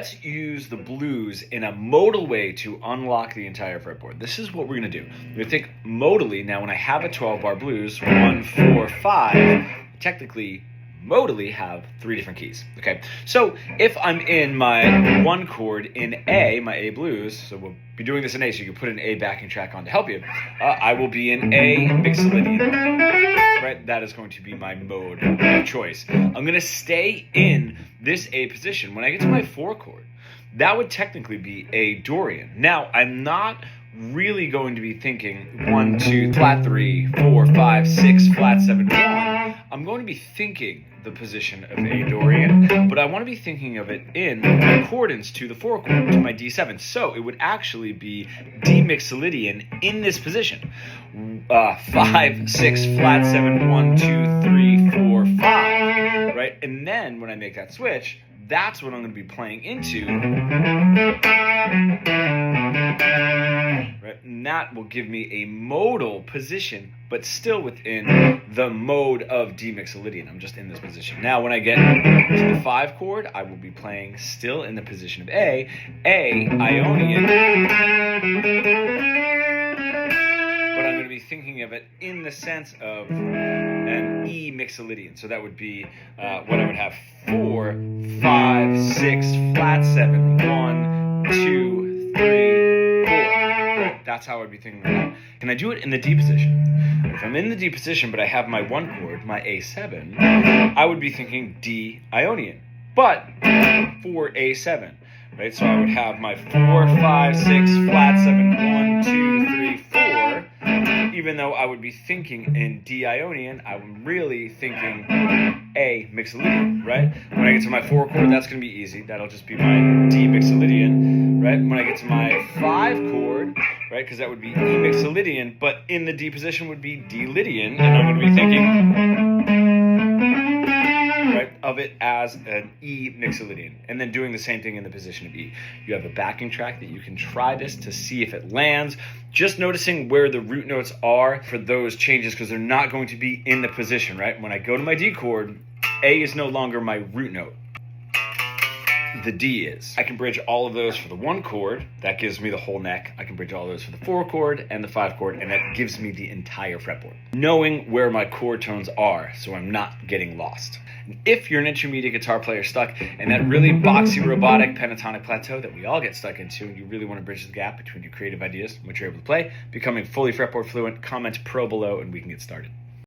let's use the blues in a modal way to unlock the entire fretboard. This is what we're going to do. We're going to think modally. Now, when I have a 12-bar blues, 1, 4, 5, technically, modally have 3 different keys. Okay, so if I'm in my 1 chord in A, my A blues, so we'll be doing this in A, so you can put an A backing track on to help you. I will be in A Mixolydian. Right, that is going to be my mode of choice. I'm going to stay in this A position. When I get to my 4 chord, that would technically be a Dorian. Now, I'm not really going to be thinking 1, 2, flat 3, 4, 5, 6, flat 7, 1. I'm going to be thinking the position of a Dorian, but I want to be thinking of it in accordance to the 4 chord, to my D7. So it would actually be D Mixolydian in this position. 5, 6, flat 7, 1, 2, 3, 4, 5. Right? And then when I make that switch, that's what I'm going to be playing into. Right? And that will give me a modal position, but still within the mode of D Mixolydian. I'm just in this position. Now, when I get to the 5 chord, I will be playing still in the position of A Ionian. But I'm going to be thinking of it in the sense of an E Mixolydian. So that would be what I would have: 4, 5, 6, flat 7, 1, 2, 3, 4. Right? That's how I'd be thinking of that. Can I do it in the D position? If I'm in the D position, but I have my 1 chord, my A7, I would be thinking D Ionian, but for A7. Right? So I would have my 4, 5, 6, flat 7, 1, 2, 3, 4. Even though I would be thinking in D Ionian, I'm really thinking A Mixolydian, right? When I get to my 4 chord, that's going to be easy. That'll just be my D Mixolydian, right? When I get to my 5 chord, right, because that would be E Mixolydian, but in the D position would be D Lydian, and I'm going to be thinking, right, of it as an E Mixolydian, and then doing the same thing in the position of E. You have a backing track that you can try this to see if it lands. Just noticing where the root notes are for those changes, because they're not going to be in the position, right? When I go to my D chord, A is no longer my root note. The D is. I can bridge all of those for the 1 chord. That gives me the whole neck. I can bridge all of those for the 4 chord and the 5 chord, and that gives me the entire fretboard. Knowing where my chord tones are, so I'm not getting lost. If you're an intermediate guitar player stuck in that really boxy, robotic, pentatonic plateau that we all get stuck into, and you really want to bridge the gap between your creative ideas and what you're able to play, becoming fully fretboard fluent, comment pro below and we can get started.